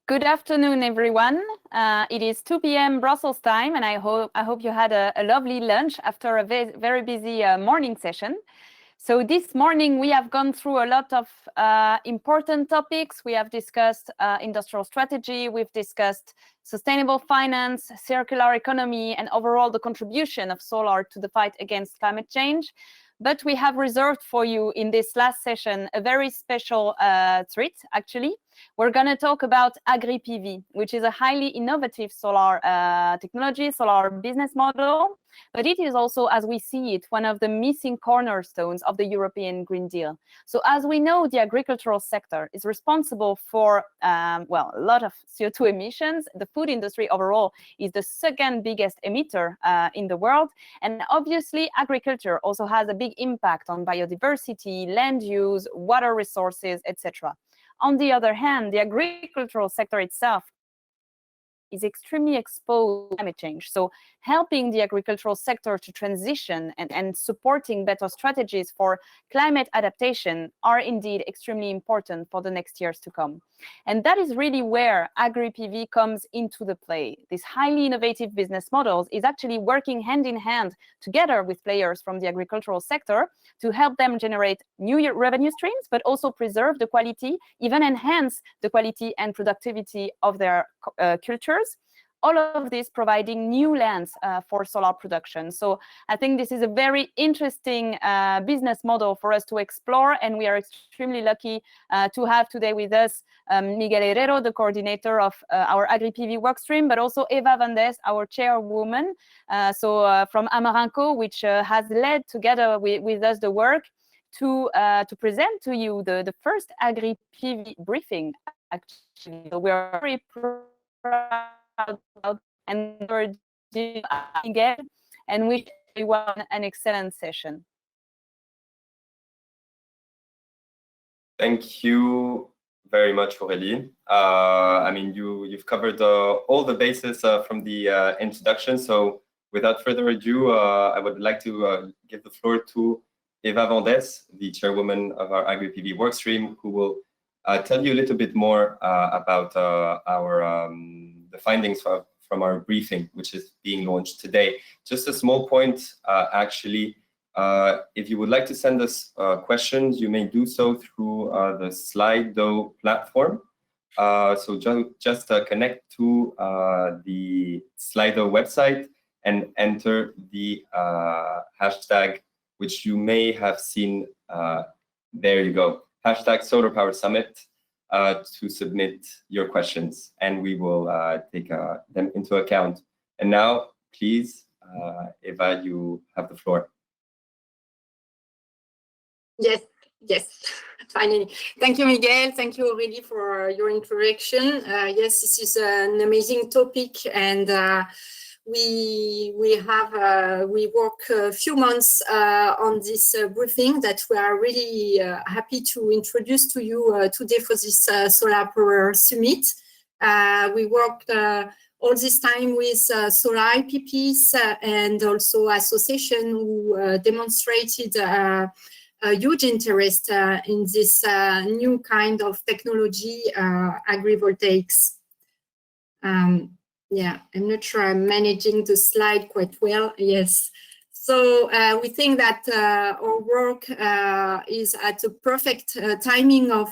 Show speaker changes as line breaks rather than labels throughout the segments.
Good afternoon, everyone. It is 2 p.m. Brussels time, and I hope you had a lovely lunch after a very busy morning session. So this morning, we have gone through a lot of important topics. We have discussed industrial strategy, we've discussed sustainable finance, circular economy, and overall the contribution of solar to the fight against climate change. But we have reserved for you in this last session a very special treat, actually. We're going to talk about Agri-PV, which is a highly innovative solar technology, solar business model. But it is also, as we see it, one of the missing cornerstones of the European Green Deal. So as we know, the agricultural sector is responsible for, a lot of CO2 emissions. The food industry overall is the second biggest emitter in the world. And obviously, agriculture also has a big impact on biodiversity, land use, water resources, etc. On the other hand, the agricultural sector itself is extremely exposed to climate change. So helping the agricultural sector to transition and supporting better strategies for climate adaptation are indeed extremely important for the next years to come. And that is really where Agri-PV comes into the play. This highly innovative business models is actually working hand in hand together with players from the agricultural sector to help them generate new revenue streams, but also preserve the quality, even enhance the quality and productivity of their cultures. All of this providing new lands for solar production. So I think this is a very interesting business model for us to explore, and we are extremely lucky to have today with us Miguel Herrero, the coordinator of our Agri-PV workstream, but also Eva Vandes, our chairwoman, from Amaranco, which has led together with us the work to present to you the first Agri-PV briefing, actually. So we are very proud and again, and wish everyone an excellent session.
Thank you very much, Aurélie. You've covered all the bases from the introduction. So without further ado, I would like to give the floor to Eva Vandes, the chairwoman of our Agri-PV workstream, who will tell you a little bit more about the findings from our briefing, which is being launched today. Just a small point, actually, if you would like to send us questions, you may do so through the Slido platform. So just connect to the Slido website and enter the hashtag, which you may have seen. There you go, hashtag SolarPower Summit, to submit your questions, and we will take them into account. And now, please, Eva, you have the floor.
Yes, finally. Thank you, Miguel. Thank you, Aurélie, for your introduction. Yes, this is an amazing topic, and we work a few months on this briefing that we are really happy to introduce to you today for this SolarPower Summit. We worked all this time with solar IPPs and also association who demonstrated a huge interest in this new kind of technology, agrivoltaics. Yeah, I'm not sure I'm managing the slide quite well. Yes. So we think that our work is at the perfect timing of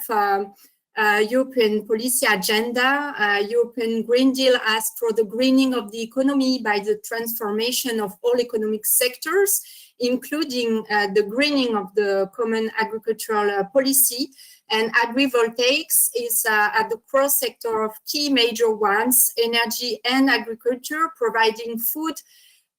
European policy agenda. European Green Deal asks for the greening of the economy by the transformation of all economic sectors, including the greening of the common agricultural policy. And agrivoltaics is at the cross sector of key major ones, energy and agriculture, providing food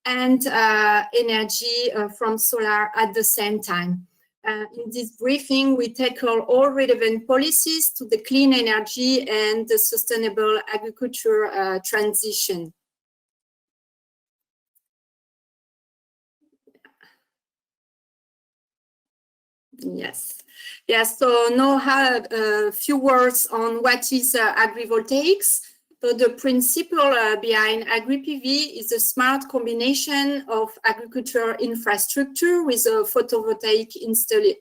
and energy from solar at the same time. In this briefing, we tackle all relevant policies to the clean energy and the sustainable agriculture transition. Yes. Yes, so now a few words on what is agrivoltaics. So the principle behind Agri-PV is a smart combination of agricultural infrastructure with a photovoltaic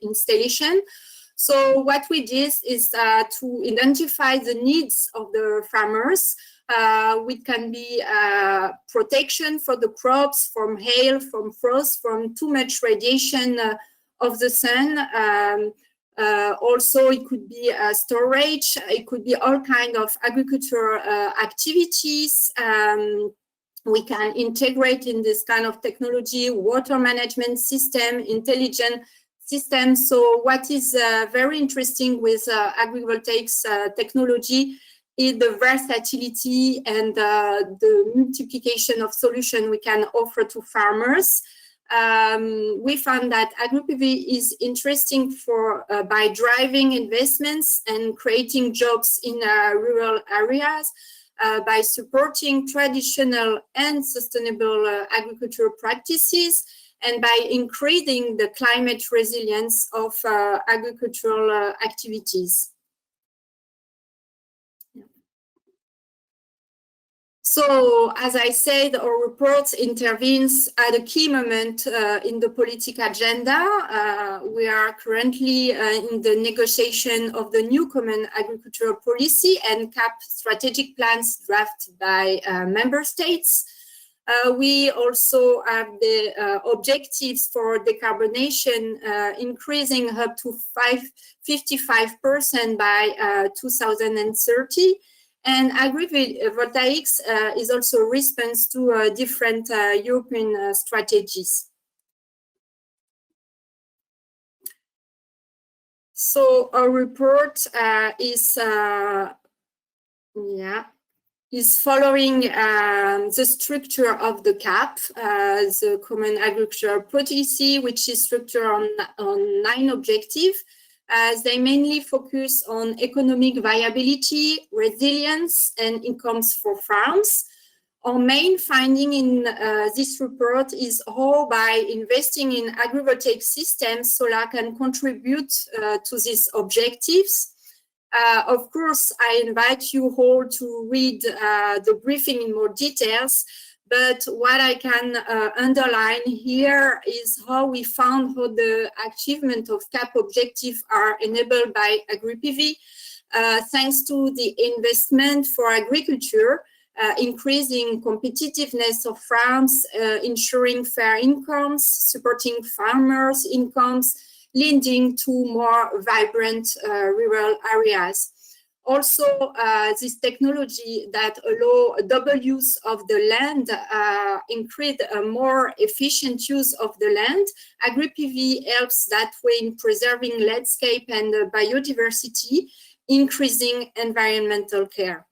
installation. So what we did is to identify the needs of the farmers, which can be protection for the crops from hail, from frost, from too much radiation of the sun. Also, it could be storage, it could be all kinds of agricultural activities. We can integrate in this kind of technology, water management system, intelligent systems. So what is very interesting with agrivoltaics technology is the versatility and the multiplication of solutions we can offer to farmers. We found that Agri-PV is interesting for by driving investments and creating jobs in rural areas, by supporting traditional and sustainable agricultural practices, and by increasing the climate resilience of agricultural activities. So, as I said, our report intervenes at a key moment in the political agenda. We are currently in the negotiation of the new Common Agricultural Policy and CAP strategic plans drafted by member states. We also have the objectives for decarbonation increasing up to 55% by 2030. And agrivoltaics is also a response to different European strategies. So our report is following the structure of the CAP, the Common Agricultural Policy, which is structured on 9 objectives. They mainly focus on economic viability, resilience, and incomes for farms. Our main finding in this report is how by investing in agrivoltaic systems, solar can contribute to these objectives. Of course, I invite you all to read the briefing in more details. But what I can underline here is how we found how the achievement of CAP objectives are enabled by Agri-PV, thanks to the investment for agriculture, increasing competitiveness of farms, ensuring fair incomes, supporting farmers' incomes, leading to more vibrant rural areas. Also, this technology that allow a double use of the land, increase a more efficient use of the land. Agri-PV helps that way in preserving landscape and biodiversity, increasing environmental care.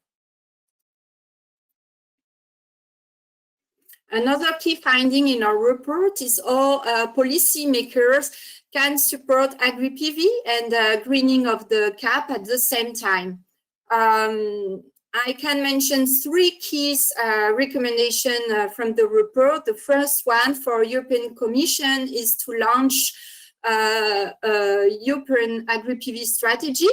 Another key finding in our report is how policymakers can support Agri-PV and greening of the CAP at the same time. I can mention 3 key recommendations from the report. The first one for European Commission is to launch a European Agri-PV strategy.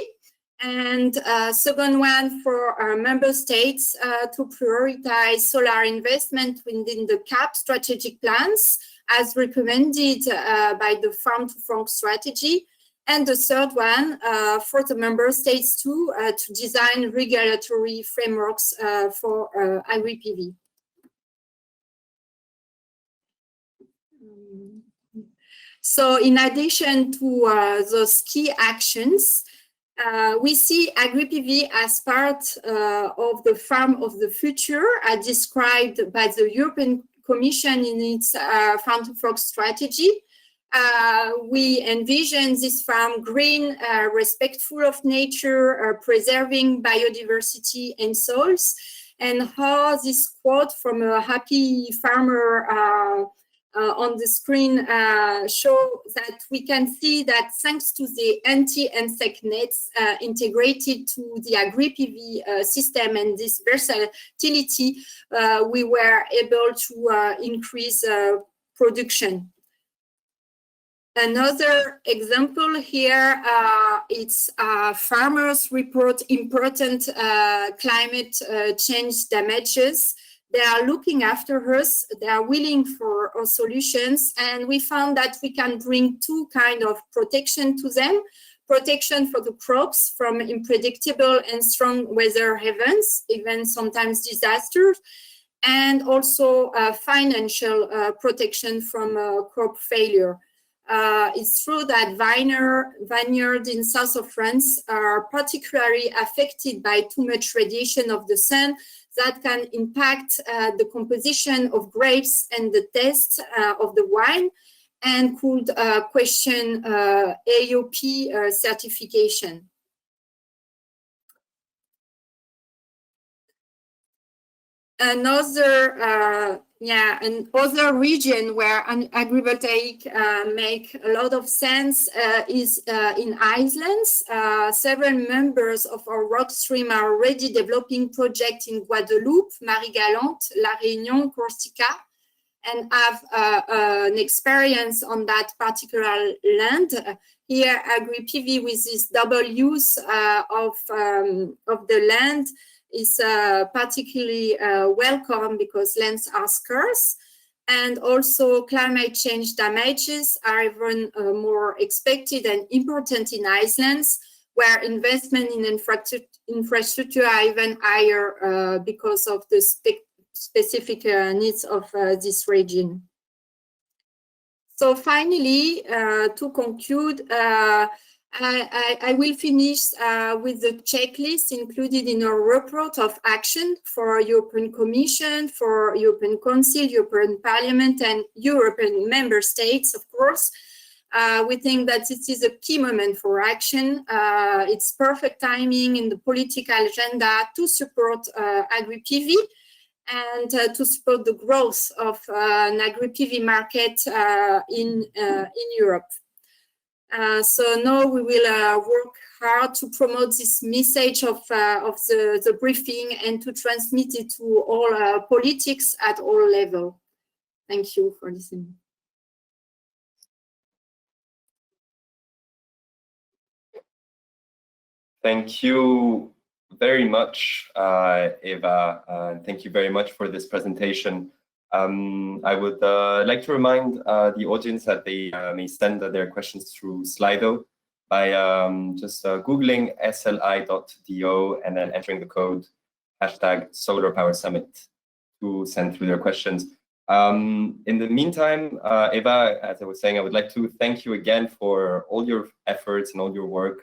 And second one for our member states to prioritize solar investment within the CAP strategic plans as recommended by the Farm to Fork strategy. And the third one for the member states to design regulatory frameworks for Agri-PV. So in addition to those key actions, we see Agri-PV as part of the farm of the future, as described by the European Commission in its Farm to Fork strategy. We envision this farm green, respectful of nature, preserving biodiversity and soils, and how this quote from a happy farmer on the screen show that we can see that thanks to the anti-insect nets integrated to the Agri-PV system and this versatility, we were able to increase production. Another example here, it's farmers report important climate change damages. They are looking after us, they are willing for our solutions, and we found that we can bring 2 kinds of protection to them. protection for the crops from unpredictable and strong weather events, even sometimes disasters, and also financial protection from crop failure. It's true that vineyards in south of France are particularly affected by too much radiation of the sun that can impact the composition of grapes and the taste of the wine, and could question AOP certification. Another region where an agrivoltaic make a lot of sense is in Iceland. Several members of our work stream are already developing projects in Guadeloupe, Marie-Galante, La Réunion, Corsica, and have an experience on that particular land. Here, Agri-PV, with this double use of the land, is particularly welcome because lands are scarce, and also climate change damages are even more expected and important in Iceland, where investment in infrastructure are even higher because of the specific needs of this region. So finally, to conclude, I will finish with the checklist included in our report of action for European Commission, for European Council, European Parliament, and European member states, of course. We think that this is a key moment for action. It's perfect timing in the political agenda to support Agri-PV and to support the growth of an Agri-PV market in Europe. So now we will work hard to promote this message of the briefing and to transmit it to all politics at all levels. Thank you for listening.
Thank you very much, Eva. Thank you very much for this presentation. I would like to remind the audience that they may send their questions through Slido by just Googling sli.do and then entering the code #SolarPowerSummit to send through their questions. In the meantime, Eva, as I was saying, I would like to thank you again for all your efforts and all your work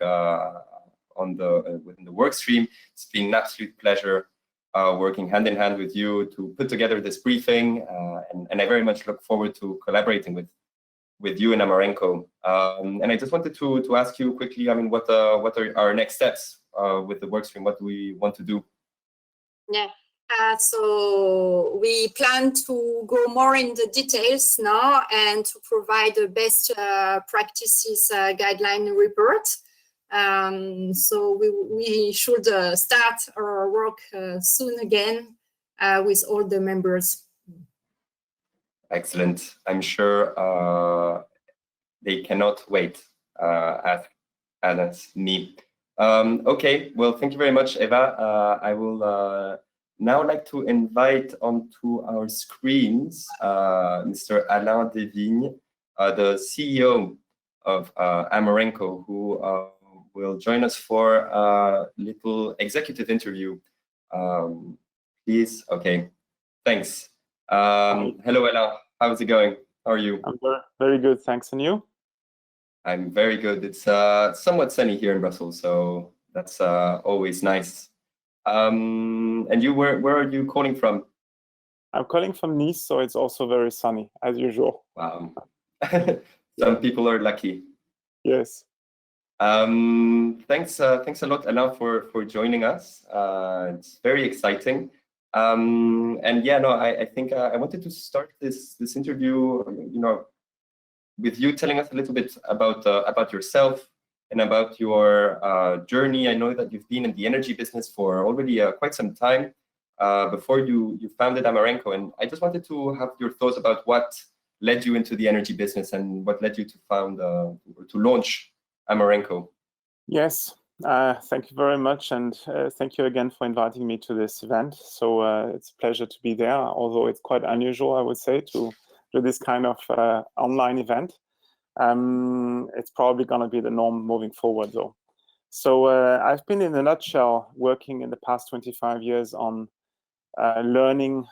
within the work stream. It's been an absolute pleasure working hand in hand with you to put together this briefing, and I very much look forward to collaborating with you and Amarenco. And I just wanted to ask you quickly, I mean, what are our next steps with the work stream? What do we want to do?
Yeah. So we plan to go more in the details now and to provide the best practices guideline report. So we should start our work soon again with all the members.
Excellent. I'm sure they cannot wait, as me. Okay, well, thank you very much, Eva. I will now like to invite onto our screens Mr. Alain Devignes, the CEO of Amarenco, who will join us for a little executive interview. Please, okay, thanks. Hello, Alain, how's it going? How are you?
I'm very good, thanks, and you?
I'm very good. It's somewhat sunny here in Brussels, so that's always nice. And you, where are you calling from?
I'm calling from Nice, so it's also very sunny, as usual.
Wow. Some people are lucky.
Yes.
Thanks a lot, Alain, for joining us. It's very exciting. And yeah, no, I think I wanted to start this interview, you know, with you telling us a little bit about yourself and about your journey. I know that you've been in the energy business for already quite some time before you founded Amarenco, and I just wanted to have your thoughts about what led you into the energy business and what led you to found or to launch Amarenco.
Yes, thank you very much, and thank you again for inviting me to this event. So it's a pleasure to be there, although it's quite unusual, I would say, to do this kind of online event. It's probably going to be the norm moving forward, though. So I've been, in a nutshell, working in the past 25 years on learning,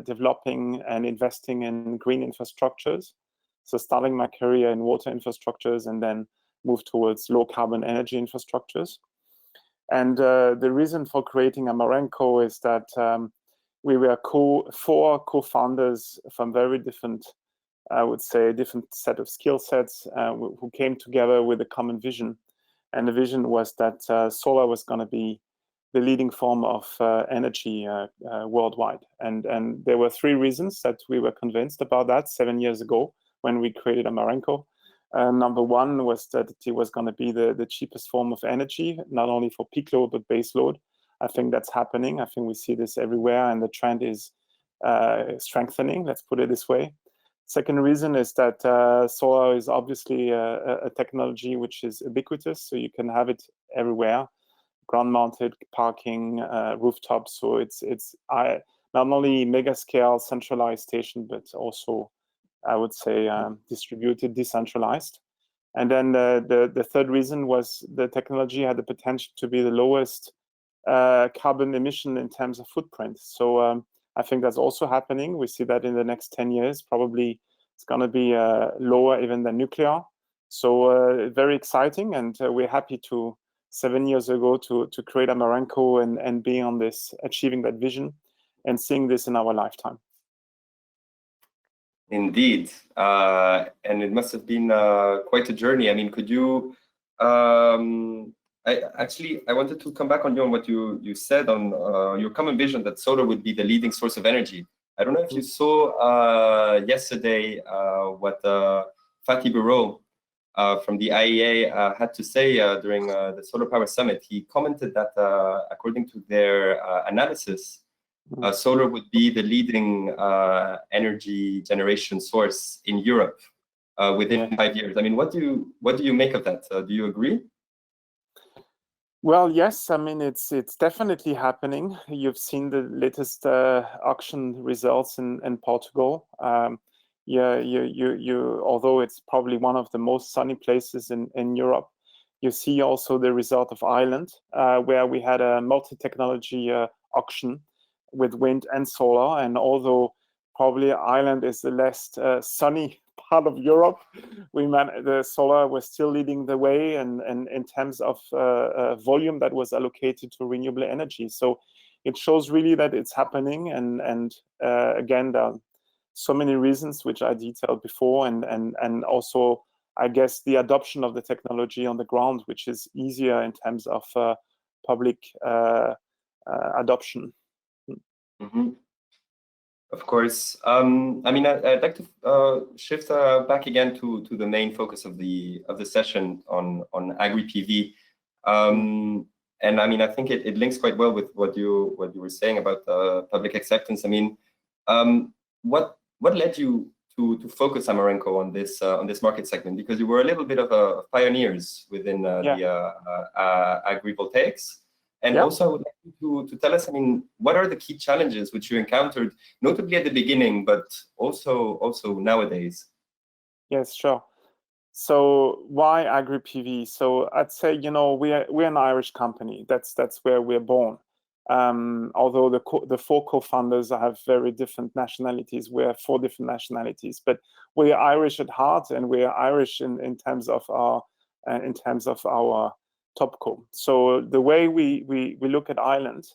developing, and investing in green infrastructures. So starting my career in water infrastructures and then move towards low carbon energy infrastructures. And the reason for creating Amarenco is that we were four co-founders from very different, I would say, different set of skill sets who came together with a common vision. And the vision was that solar was going to be the leading form of energy worldwide. And there were three reasons that we were convinced about that 7 years ago when we created Amarenco. Number one was that it was going to be the cheapest form of energy, not only for peak load, but base load. I think that's happening. I think we see this everywhere, and the trend is strengthening, let's put it this way. Second reason is that solar is obviously a technology which is ubiquitous, so you can have it everywhere, ground-mounted, parking, rooftops. So it's not only mega-scale centralized station, but also, I would say, distributed, decentralized. And then the third reason was the technology had the potential to be the lowest carbon emission in terms of footprint. So I think that's also happening. We see that in the next 10 years, probably it's going to be lower even than nuclear. So very exciting, and we're happy to 7 years ago to create Amarenco and being on this, achieving that vision and seeing this in our lifetime.
Indeed, and it must have been quite a journey. I mean, could you? I wanted to come back on what you said on your common vision that solar would be the leading source of energy. I don't know if you saw yesterday what Fatih Birol from the IEA had to say during the SolarPower Summit. He commented that according to their analysis, solar would be the leading energy generation source in Europe within 5 years. I mean, what do you make of that? Do you agree?
Well, yes. I mean, it's definitely happening. You've seen the latest auction results in Portugal. Although it's probably one of the most sunny places in Europe, you see also the result of Ireland, where we had a multi-technology auction with wind and solar. And although probably Ireland is the less sunny part of Europe, the solar was still leading the way, and in terms of volume that was allocated to renewable energy. So it shows really that it's happening, and again, there are so many reasons which I detailed before, and also I guess the adoption of the technology on the ground, which is easier in terms of public adoption.
Mm-hmm. Of course. I mean, I'd like to shift back again to the main focus of the session on Agri-PV, and I mean, I think it links quite well with what you were saying about public acceptance. I mean, what led you to focus Amarenco on this market segment? Because you were a little bit of a pioneers within the agrivoltaics. And also, I would like you to tell us, I mean, what are the key challenges which you encountered, notably at the beginning, but also nowadays?
Yes, sure. So why Agri-PV? So I'd say, we're an Irish company. That's where we're born. Although the four co-founders have very different nationalities. We're four different nationalities, but we're Irish at heart, and we're Irish in terms of our topco. So the way we look at Ireland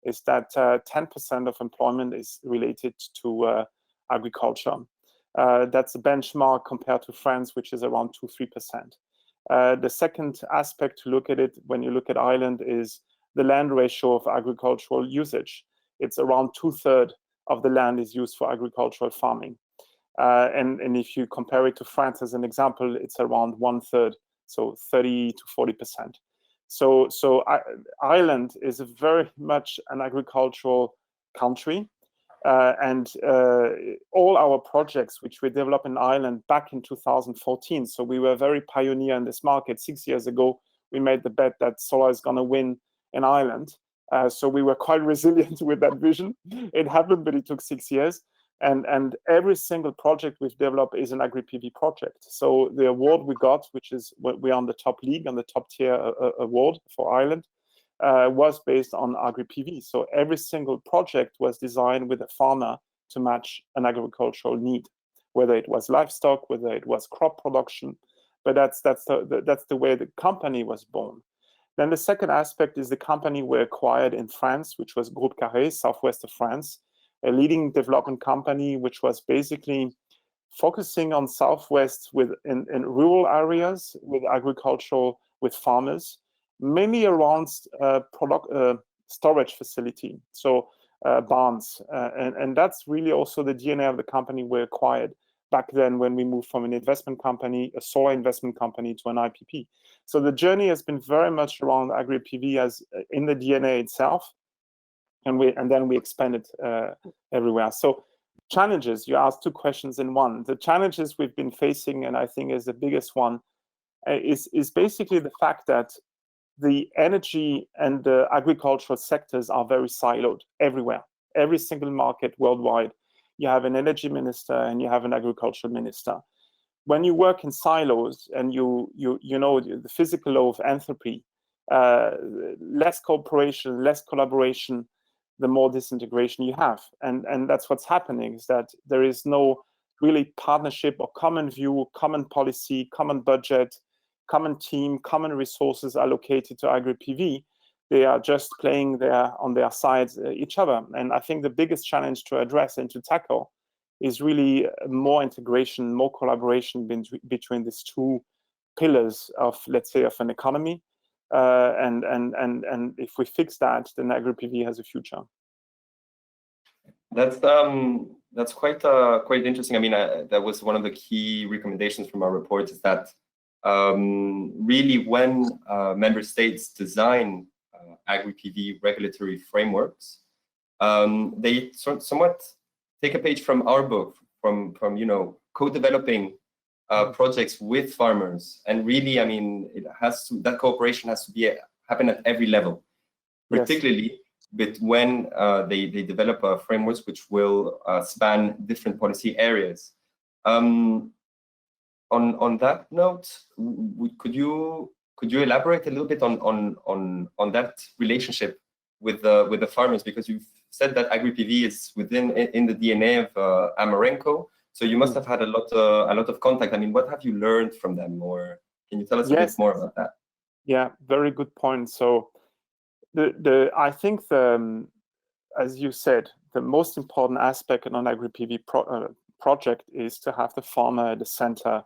is that 10% of employment is related to agriculture. That's a benchmark compared to France, which is around 2-3%. The second aspect to look at it when you look at Ireland is the land ratio of agricultural usage. It's around 2/3 of the land is used for agricultural farming. And if you compare it to France as an example, it's around 1/3, so 30 to 40%. So Ireland is very much an agricultural country, and all our projects which we developed in Ireland back in 2014. So we were very pioneer in this market. 6 years ago, we made the bet that solar is going to win in Ireland. So we were quite resilient with that vision. It happened, but it took 6 years. And every single project we've developed is an Agri-PV project. So the award we got, which is we're on the top league, on the top tier award for Ireland, was based on Agri-PV. So every single project was designed with a farmer to match an agricultural need, whether it was livestock, whether it was crop production. But that's the way the company was born. Then the second aspect is the company we acquired in France, which was Groupe Carré, southwest of France, a leading development company, which was basically focusing on southwest in rural areas with agricultural, with farmers, mainly around storage facility, so barns. And that's really also the DNA of the company we acquired back then when we moved from an investment company, a solar investment company, to an IPP. So the journey has been very much around Agri-PV as in the DNA itself, and then we expanded everywhere. So challenges, you asked two questions in one. The challenges we've been facing, and I think is the biggest one, is basically the fact that the energy and the agricultural sectors are very siloed everywhere. Every single market worldwide, you have an energy minister and you have an agricultural minister. When you work in silos and you know the physical law of entropy, less cooperation, less collaboration, the more disintegration you have. And that's what's happening, is that there is no really partnership or common view, common policy, common budget, common team, common resources allocated to Agri-PV. They are just playing on their sides each other. And I think the biggest challenge to address and to tackle is really more integration, more collaboration between these two pillars of, let's say, of an economy. And if we fix that, then Agri-PV has a future.
That's quite interesting. I mean, that was one of the key recommendations from our report, is that really when member states design Agri-PV regulatory frameworks, they somewhat take a page from our book, from co-developing projects with farmers. And really, I mean, that cooperation has to happen at every level, particularly when they develop frameworks which will span different policy areas. On that note, could you elaborate a little bit on that relationship with the farmers? Because you've said that Agri-PV is in the DNA of Amarenco, so you must have had a lot of contact. I mean, what have you learned from them, or can you tell us a bit more about that?
Yeah, very good point. So I think as you said, the most important aspect in an Agri-PV project is to have the farmer at the center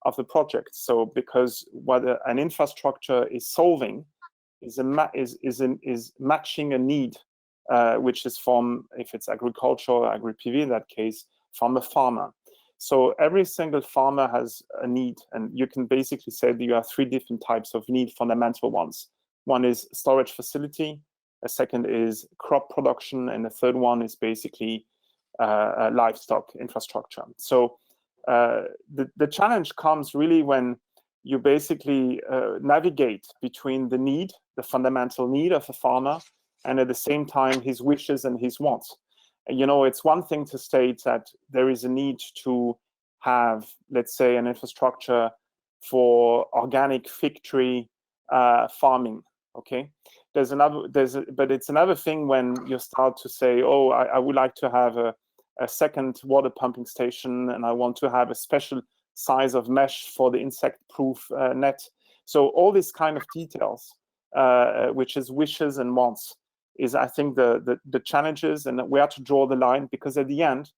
of the project. So because what an infrastructure is solving is matching a need, which is from, if it's agricultural, Agri-PV in that case, from a farmer. So every single farmer has a need, and you can basically say that you have three different types of need, fundamental ones. One is storage facility, a second is crop production, and the third one is basically livestock infrastructure. So the challenge comes really when you basically navigate between the need, the fundamental need of a farmer, and at the same time his wishes and his wants. You know, it's one thing to state that there is a need to have, let's say, an infrastructure for organic fig tree farming. Okay, but it's another thing when you start to say, oh, I would like to have a second water pumping station, and I want to have a special size of mesh for the insect-proof net. So all these kind of details, which is wishes and wants, is, I think, the challenges, and we have to draw the line, because at the end,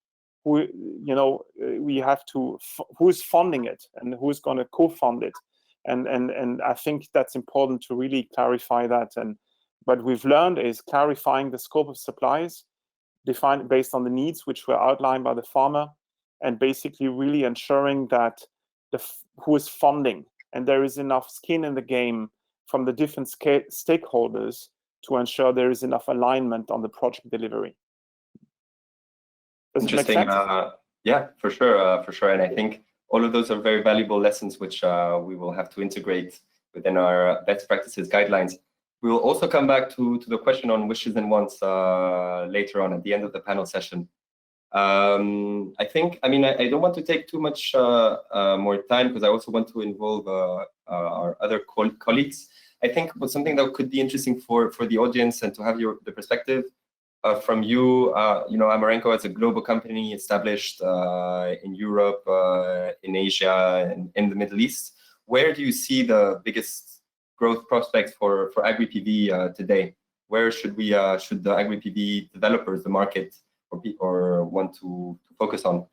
we have to, who's funding it and who's going to co-fund it, and I think that's important to really clarify that. And what we've learned is clarifying the scope of supplies, defined based on the needs which were outlined by the farmer, and basically really ensuring that who is funding, and there is enough skin in the game from the different stakeholders to ensure there is enough alignment on the project delivery. Does
Interesting.
It make sense?
Yeah, for sure. And I think all of those are very valuable lessons, which we will have to integrate within our best practices guidelines. We will also come back to the question on wishes and wants later on at the end of the panel session. I think, I mean, I don't want to take too much more time because I also want to involve our other colleagues. I think something that could be interesting for the audience and to have the perspective from you, Amarenco as a global company established in Europe, in Asia, and in the Middle East. Where do you see the biggest growth prospects for Agri-PV today? Where should the Agri-PV developers, the market, or want to focus on?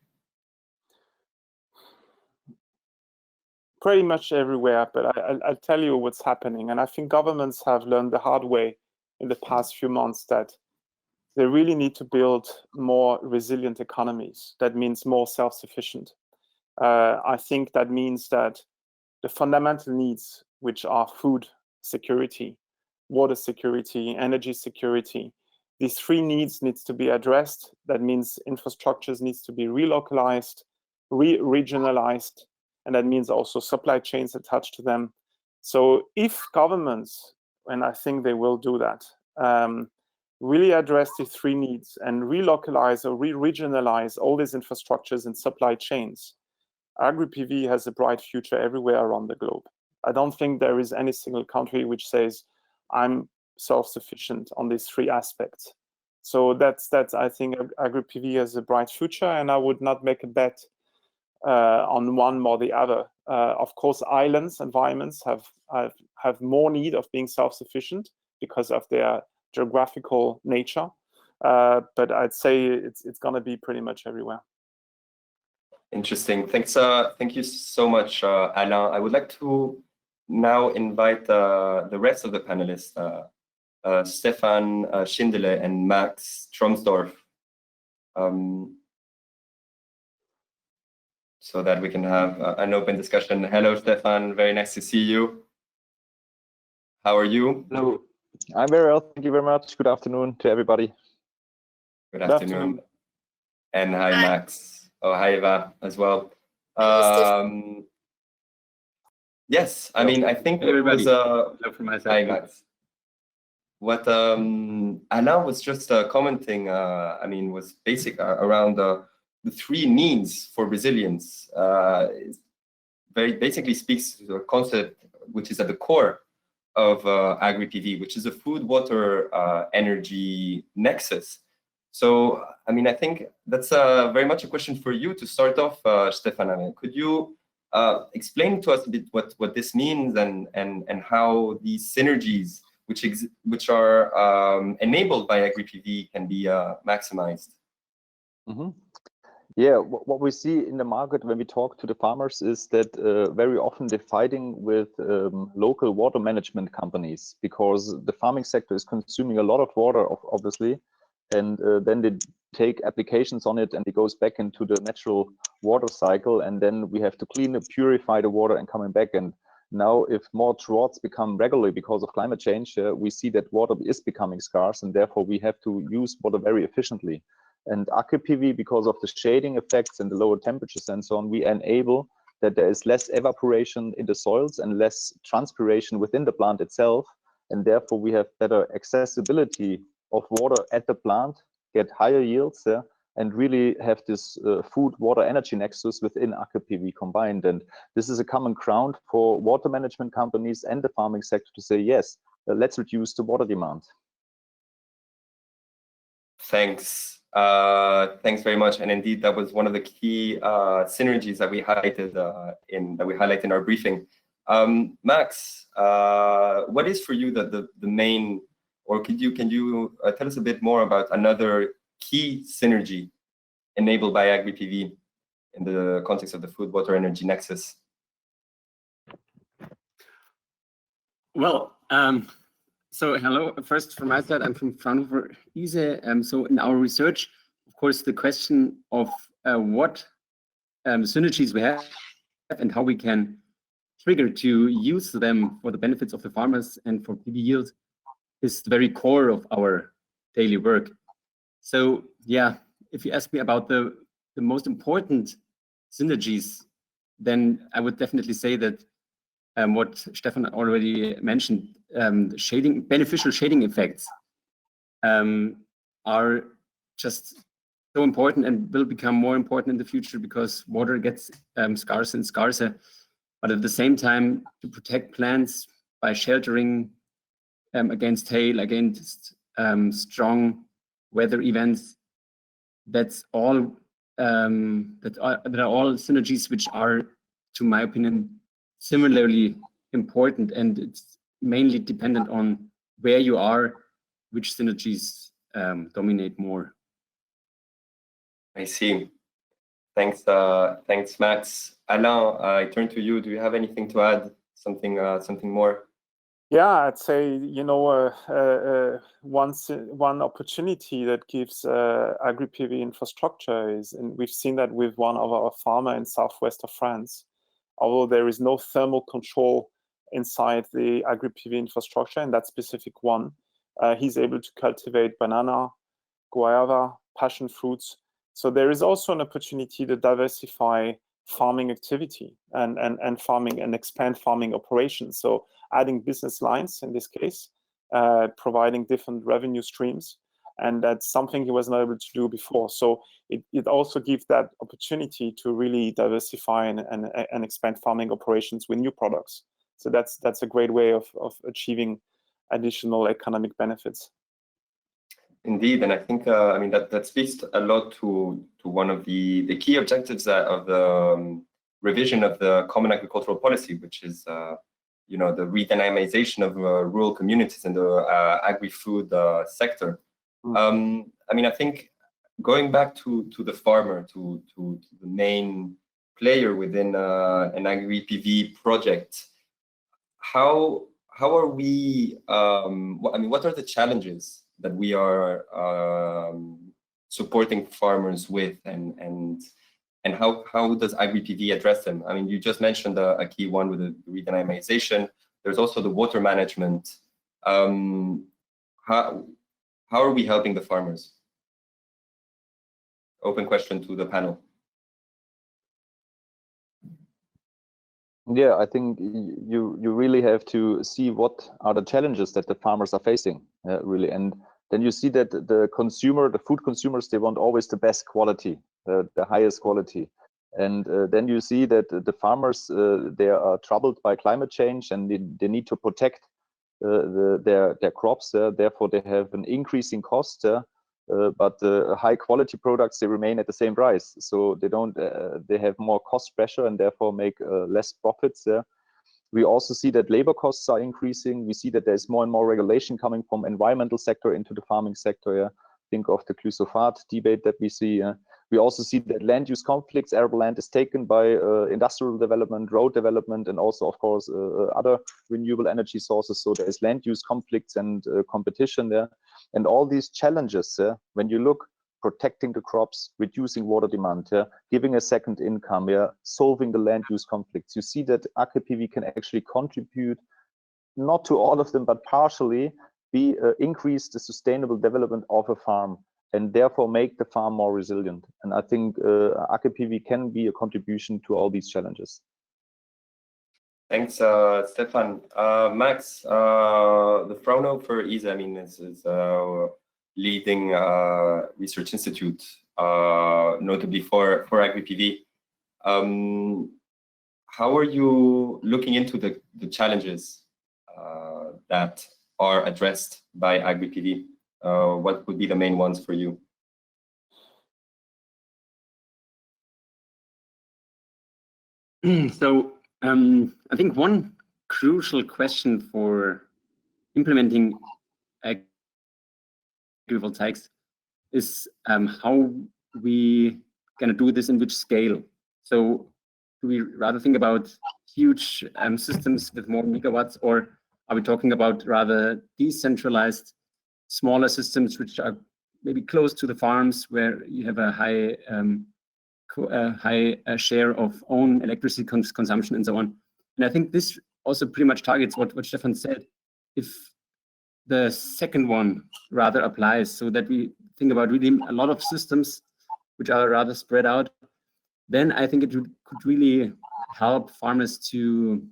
Pretty much everywhere, but I'll tell you what's happening. And I think governments have learned the hard way in the past few months that they really need to build more resilient economies. That means more self-sufficient. I think that means that the fundamental needs, which are food security, water security, energy security, these three needs needs to be addressed. That means infrastructures needs to be relocalized, regionalized, and that means also supply chains attached to them. So if governments, and I think they will do that, really address the three needs and relocalize or regionalize all these infrastructures and supply chains, Agri-PV has a bright future everywhere around the globe. I don't think there is any single country which says, I'm self-sufficient on these three aspects. So that's I think Agri-PV has a bright future, and I would not make a bet on one or the other. Of course, islands, environments have more need of being self-sufficient because of their geographical nature. But I'd say it's going to be pretty much everywhere.
Interesting. Thanks. Thank you so much, Alain. I would like to now invite the rest of the panelists, Stefan Schindele and Max Tromsdorf, so that we can have an open discussion. Hello, Stefan. Very nice to see you. How are you?
Hello. I'm very well. Thank you very much. Good afternoon to everybody.
Good afternoon. And hi, Max. Oh, hi, Eva, as well. Yes, I mean, I think it was hi, Max. What Alain was just commenting, I mean, was basic around the three needs for resilience. Very basically speaks to the concept which is at the core of Agri-PV, which is a food, water, energy nexus. So, I mean, I think that's very much a question for you to start off, Stefan. I mean, could you explain to us a bit what this means and how these synergies, which are enabled by Agri-PV, can be maximized?
Mm-hmm. Yeah, what we see in the market when we talk to the farmers is that very often they're fighting with local water management companies because the farming sector is consuming a lot of water, obviously, and then they take applications on it and it goes back into the natural water cycle, and then we have to clean and purify the water and coming back. And now if more droughts become regular because of climate change, we see that water is becoming scarce, and therefore we have to use water very efficiently. And Agri-PV, because of the shading effects and the lower temperatures and so on, we enable that there is less evaporation in the soils and less transpiration within the plant itself. And therefore we have better accessibility of water at the plant, get higher yields, and really have this food, water, energy nexus within Agri-PV combined. And this is a common ground for water management companies and the farming sector to say, yes, let's reduce the water demand.
Thanks. Thanks very much. And indeed, that was one of the key synergies that we highlighted in our briefing. Max, what is for you the main, or can you tell us a bit more about another key synergy enabled by Agri-PV in the context of the food, water, energy nexus?
Well, so hello, first from my side, I'm from Fraunhofer ISE. So in our research, of course, the question of what synergies we have and how we can trigger to use them for the benefits of the farmers and for PV yield is the very core of our daily work. So yeah, if you ask me about the most important synergies, then I would definitely say that what Stefan already mentioned, beneficial shading effects are just so important and will become more important in the future because water gets scarcer and scarcer. But at the same time, to protect plants by sheltering against hail, against strong weather events, that's all that are all synergies which are, to my opinion, similarly important, and it's mainly dependent on where you are, which synergies dominate more.
I see. Thanks, thanks, Max. Alain, I turn to you. Do you have anything to add? Something more?
Yeah, I'd say, you know, one opportunity that gives Agri-PV infrastructure is, and we've seen that with one of our farmers in southwest of France, although there is no thermal control inside the Agri-PV infrastructure, and that specific one, he's able to cultivate banana, guava, passion fruits. So there is also an opportunity to diversify farming activity and farming and expand farming operations. So adding business lines in this case, providing different revenue streams, and that's something he was not able to do before. So it also gives that opportunity to really diversify and expand farming operations with new products. So that's a great way of achieving additional economic benefits.
Indeed, and I think I mean that speaks a lot to one of the key objectives of the revision of the Common Agricultural Policy, which is you know, the redynamization of rural communities in the agri-food sector. I mean, I think going back to the farmer, to the main player within an Agri-PV project, how are we? I mean, what are the challenges that we are supporting farmers with, and how does Agri-PV address them? I mean, you just mentioned a key one with the redynamization. There's also the water management. How are we helping the farmers? Open question to the panel.
Yeah, I think you really have to see what are the challenges that the farmers are facing, really, and then you see that the food consumers, they want always the best quality, the highest quality, and then you see that the farmers they are troubled by climate change, and they need to protect their crops. Therefore, they have an increasing cost. But the high quality products, they remain at the same price, so they have more cost pressure and therefore make less profits. We also see that labor costs are increasing. We see that there's more and more regulation coming from environmental sector into the farming sector. Think of the glyphosate debate that we see. We also see that land use conflicts, arable land is taken by industrial development, road development, and also, of course, other renewable energy sources. So there is land use conflicts and competition there. And all these challenges, when you look, protecting the crops, reducing water demand, giving a second income, solving the land use conflicts, you see that Agri-PV can actually contribute, not to all of them, but partially increase the sustainable development of a farm, and therefore make the farm more resilient. And I think Agri-PV can be a contribution to all these challenges.
Thanks, Stefan. Max, the Fraunhofer ISA, I mean, is leading research institute, notably for Agri-PV. How are you looking into the challenges that are addressed by Agri-PV? What would be the main ones for you?
So I think one crucial question for implementing agrivoltaics is how we going to do this in which scale. So do we rather think about huge systems with more megawatts, or are we talking about rather decentralized, smaller systems which are maybe close to the farms, where you have a high share of own electricity consumption and so on? And I think this also pretty much targets what Stefan said. If the second one rather applies, so that we think about really a lot of systems which are rather spread out, then I think it could really help farmers to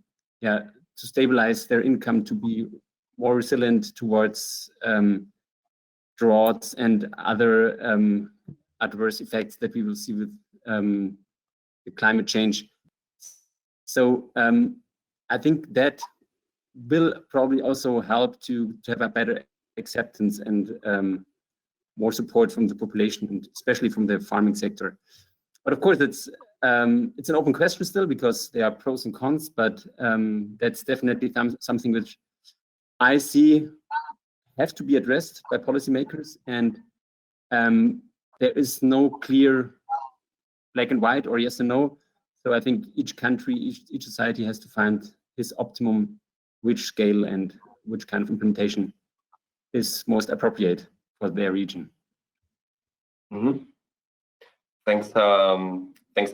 stabilize their income, to be more resilient towards droughts and other adverse effects that we will see with the climate change. So I think that will probably also help to have a better acceptance and more support from the population, and especially from the farming sector. But of course, it's an open question still, because there are pros and cons, but that's definitely something which I see have to be addressed by policymakers, and there is no clear black and white or yes and no. So I think each country, each society has to find its optimum, which scale and which kind of implementation is most appropriate for their region.
Mm-hmm. Thanks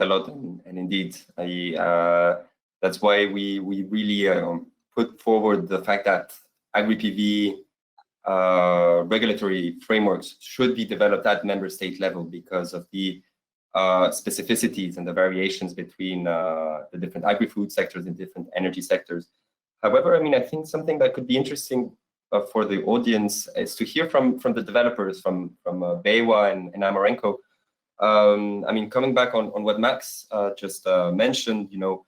a lot, and indeed, that's why we really put forward the fact that Agri-PV regulatory frameworks should be developed at member state level because of the specificities and the variations between the different agri-food sectors and different energy sectors. However, I mean, I think something that could be interesting for the audience is to hear from the developers, from BayWa and Amarenco. I mean, coming back on what Max just mentioned, you know,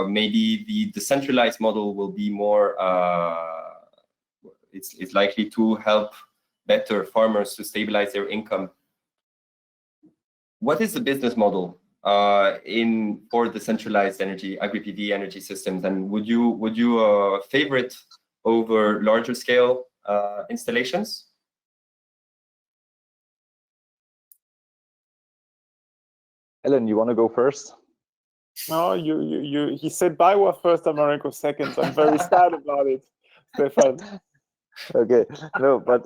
maybe the decentralized model will be more, it's likely to help better farmers to stabilize their income. What is the business model for decentralized energy, Agri-PV energy systems, and would you favorite over larger scale installations?
Ellen, you want to go first?
No, he said BayWa first, Amarenco second. So I'm very sad about it, Stefan.
Okay, no, but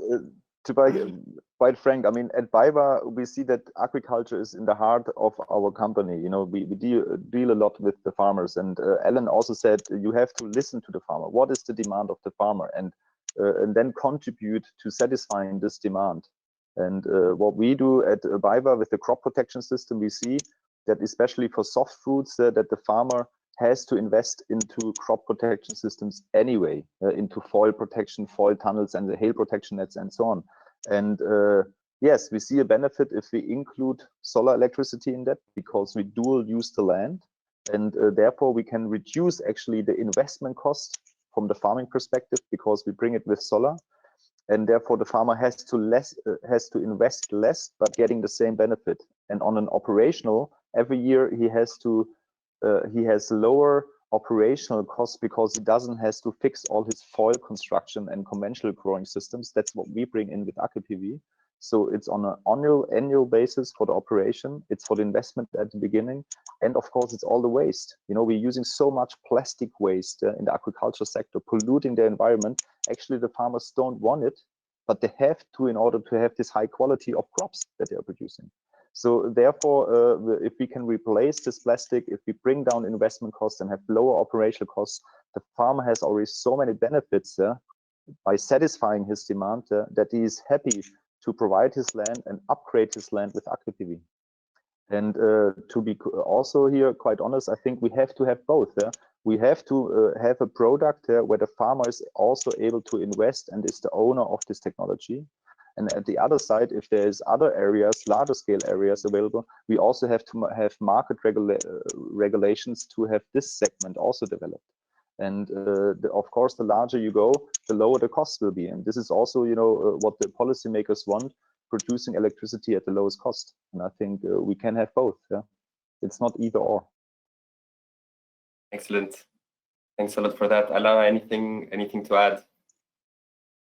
to be quite frank, I mean, at BayWa, we see that agriculture is in the heart of our company. You know, we deal a lot with the farmers, and Ellen also said you have to listen to the farmer. What is the demand of the farmer, and then contribute to satisfying this demand. And what we do at BayWa with the crop protection system, we see that especially for soft fruits, that the farmer has to invest into crop protection systems anyway, into foil protection, foil tunnels, and the hail protection nets, and so on. And yes, we see a benefit if we include solar electricity in that, because we dual use the land, and therefore we can reduce actually the investment cost from the farming perspective, because we bring it with solar, and therefore the farmer has to invest less, but getting the same benefit. And on an operational, every year he has lower operational costs, because he doesn't has to fix all his foil construction and conventional growing systems. That's what we bring in with Agri-PV. So it's on an annual basis for the operation. It's for the investment at the beginning, and of course it's all the waste. You know, we're using so much plastic waste in the agriculture sector, polluting the environment. Actually, the farmers don't want it, but they have to in order to have this high quality of crops that they are producing. So therefore, if we can replace this plastic, if we bring down investment costs and have lower operational costs, the farmer has already so many benefits by satisfying his demand that he is happy to provide his land and upgrade his land with Agri-PV. And to be also here quite honest, I think we have to have both. We have to have a product where the farmer is also able to invest and is the owner of this technology. And at the other side, if there's other areas, larger scale areas available, we also have to have market regulations to have this segment also developed. And of course, the larger you go, the lower the cost will be. And this is also, you know, what the policymakers want, producing electricity at the lowest cost. And I think we can have both. Yeah, it's not either or.
Excellent. Thanks a lot for that. Alain, anything to add?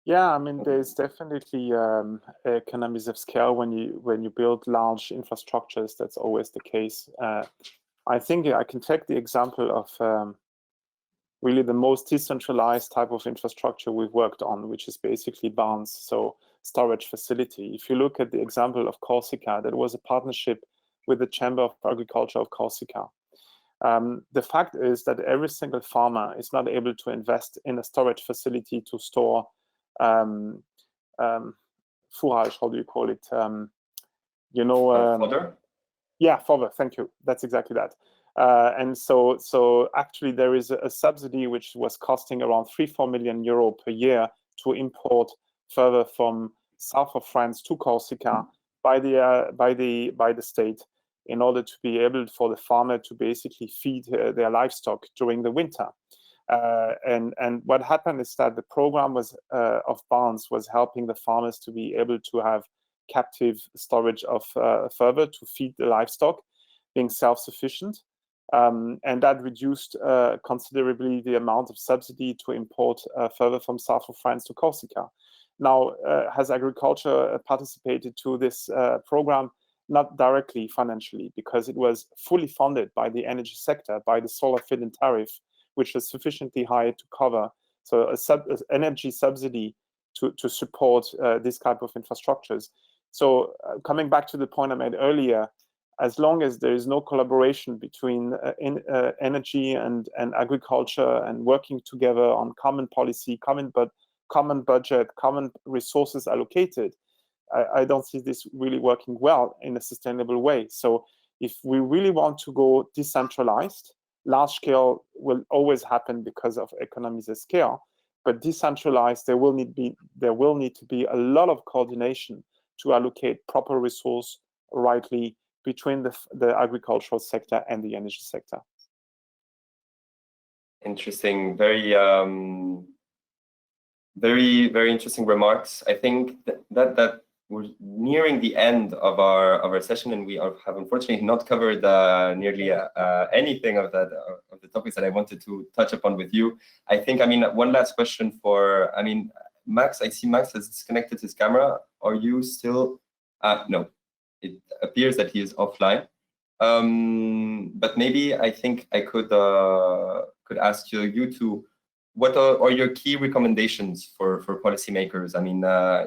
Yeah, I mean, there's definitely economies of scale when you build large infrastructures. That's always the case. I think I can take the example of really the most decentralized type of infrastructure we've worked on, which is basically barns, so storage facility. If you look at the example of Corsica, that was a partnership with the Chamber of Agriculture of Corsica. The fact is that every single farmer is not able to invest in a storage facility to store fourage, how do you call it?
Fodder?
Yeah, fodder, thank you. That's exactly that. And so actually there is a subsidy which was costing around 3-4 million euro per year to import further from south of France to Corsica by the state in order to be able for the farmer to basically feed their livestock during the winter. And what happened is that the program was of barns was helping the farmers to be able to have captive storage of further to feed the livestock, being self-sufficient. And that reduced considerably the amount of subsidy to import further from south of France to Corsica. Now, has agriculture participated to this program? Not directly financially, because it was fully funded by the energy sector, by the solar feed-in tariff, which is sufficiently high to cover. So an energy subsidy to support this type of infrastructures. So coming back to the point I made earlier, as long as there is no collaboration between energy and agriculture and working together on common policy, common budget, common resources allocated, I don't see this really working well in a sustainable way. So if we really want to go decentralized, large scale will always happen because of economies of scale, but decentralized, there will need to be a lot of coordination to allocate proper resource rightly between the agricultural sector and the energy sector.
Interesting, very interesting remarks. I think that we're nearing the end of our session, and we have unfortunately not covered nearly anything of the topics that I wanted to touch upon with you. I think, one last question for, Max. I see Max has disconnected his camera. Are you still? No, it appears that he is offline. But maybe I think I could ask you to. What are your key recommendations for policymakers?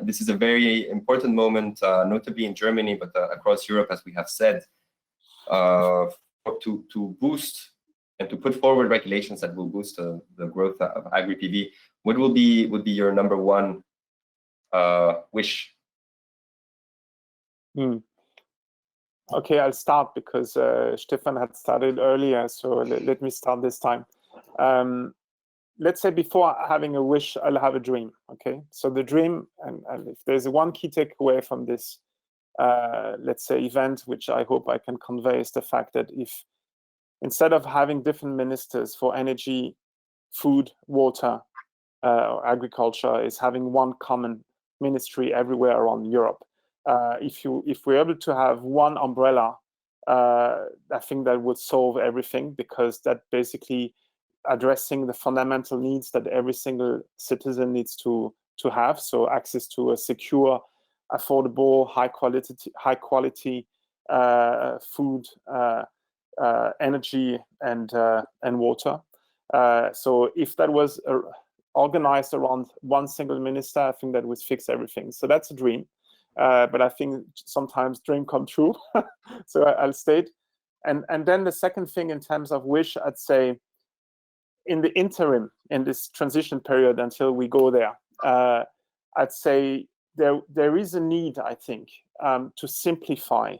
This is a very important moment, notably in Germany, but across Europe, as we have said, to boost and to put forward regulations that will boost the growth of Agri-PV. What would be your number one wish?
Okay, I'll start because Stefan had started earlier, so let me start this time. Let's say before having a wish, I'll have a dream. Okay, so the dream, and if there's one key takeaway from this, let's say, event, which I hope I can convey, is the fact that if instead of having different ministers for energy, food, water, or agriculture, is having one common ministry everywhere around Europe. If we're able to have one umbrella, I think that would solve everything, because that basically addressing the fundamental needs that every single citizen needs to have. So access to a secure, affordable, high quality food, energy, and water. So if that was organized around one single minister, I think that would fix everything. So that's a dream. But I think sometimes dream come true. So I'll state. And then the second thing in terms of wish, I'd say, in the interim, in this transition period until we go there, I'd say there is a need, I think, to simplify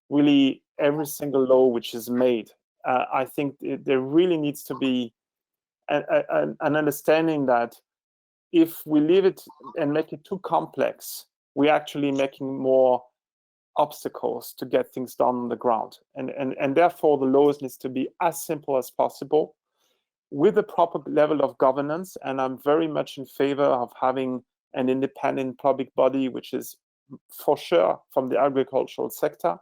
really every single law which is made. I think there really needs to be an understanding that if we leave it and make it too complex, we're actually making more obstacles to get things done on the ground. And therefore, the laws needs to be as simple as possible, with a proper level of governance. And I'm very much in favor of having an independent public body, which is for sure from the agricultural sector,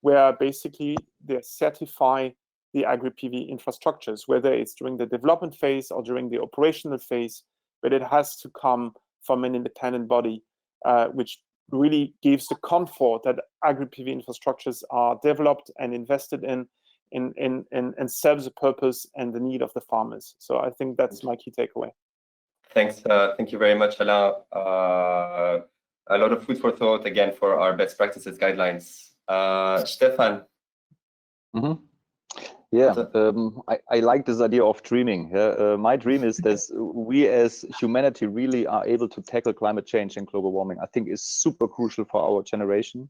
where basically they certify the Agri-PV infrastructures, whether it's during the development phase or during the operational phase, but it has to come from an independent body, which really gives the comfort that Agri-PV infrastructures are developed and invested in and serves the purpose and the need of the farmers. So I think that's my key takeaway.
Thanks. Thank you very much, Alain. A lot of food for thought, again, for our best practices guidelines. Stefan.
Yeah, I like this idea of dreaming. My dream is that we as humanity really are able to tackle climate change and global warming. I think is super crucial for our generation.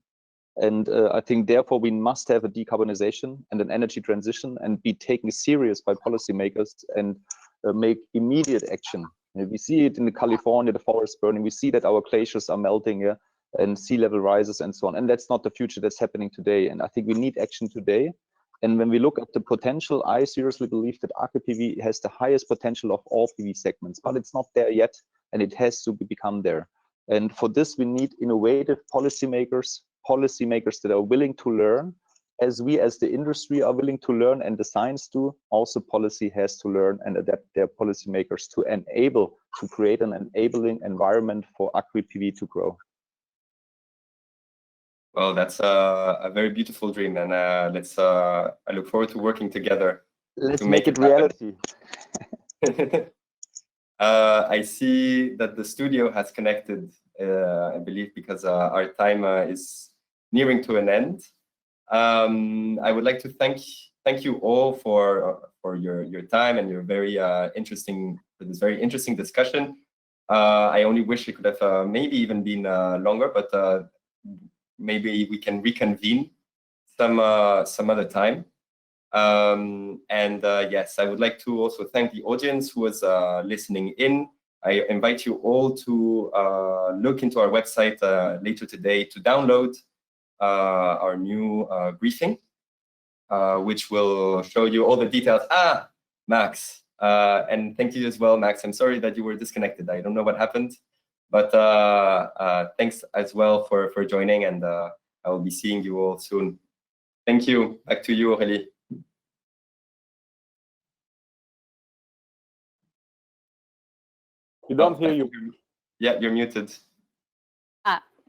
And I think, therefore, we must have a decarbonization and an energy transition and be taken serious by policymakers and make immediate action. We see it in California, the forest burning. We see that our glaciers are melting. and sea level rises and so on. And that's not the future that's happening today. And I think we need action today. And when we look at the potential, I seriously believe that Agri-PV has the highest potential of all PV segments, but it's not there yet, and it has to become there. And for this, we need innovative policymakers that are willing to learn, as we as the industry are willing to learn and the science do. Also, policy has to learn and adapt their policymakers to create an enabling environment for Agri-PV to grow.
Well, that's a very beautiful dream, and I look forward to working together.
Let's
to
make it reality.
I see that the studio has connected, I believe, because our time is nearing to an end. I would like to thank you all for your time and your very interesting discussion. I only wish it could have maybe even been longer, but maybe we can reconvene some other time. Yes, I would like to also thank the audience who was listening in. I invite you all to look into our website later today to download our new briefing, which will show you all the details. Max, and thank you as well, Max. I'm sorry that you were disconnected. I don't know what happened, but thanks as well for joining, and I will be seeing you all soon. Thank you. Back to you, Aurélie.
We don't hear you.
Yeah, you're muted.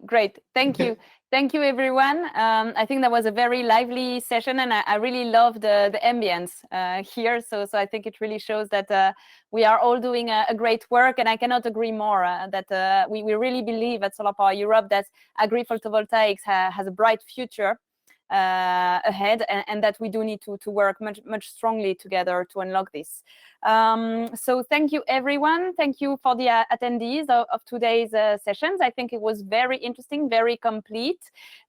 Great. Thank you. Thank you, everyone. I think that was a very lively session, and I really love the ambience here. So I think it really shows that we are all doing a great work, and I cannot agree more that we really believe at SolarPower Europe that agri-photovoltaics has a bright future ahead, and that we do need to work much strongly together to unlock this. So thank you, everyone. Thank you for the attendees of today's sessions. I think it was very interesting, very complete,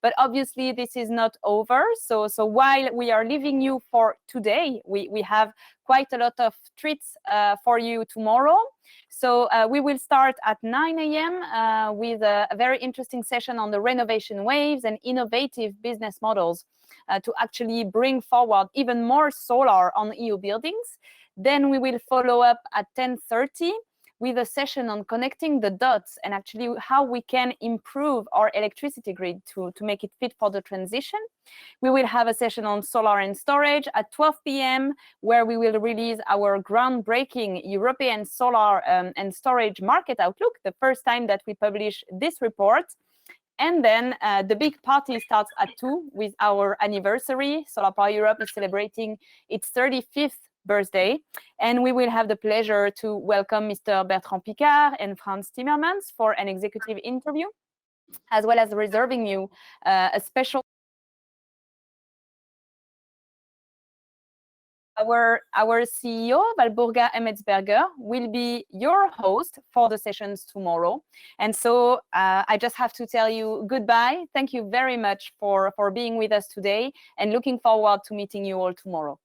but obviously this is not over. So while we are leaving you for today, we have quite a lot of treats for you tomorrow. So we will start at 9 a.m. With a very interesting session on the renovation waves and innovative business models to actually bring forward even more solar on EU buildings. Then we will follow up at 10:30 with a session on connecting the dots and actually how we can improve our electricity grid to make it fit for the transition. We will have a session on solar and storage at 12 p.m. where we will release our groundbreaking European solar and storage market outlook, the first time that we publish this report. And then the big party starts at 2 with our anniversary. SolarPower Europe is celebrating its 35th birthday, and we will have the pleasure to welcome Mr. Bertrand Piccard and Franz Timmermans for an executive interview, as well as reserving you a special. Our CEO, Walburga Emmetsberger, will be your host for the sessions tomorrow. And so I just have to tell you goodbye. Thank you very much for being with us today, and looking forward to meeting you all tomorrow.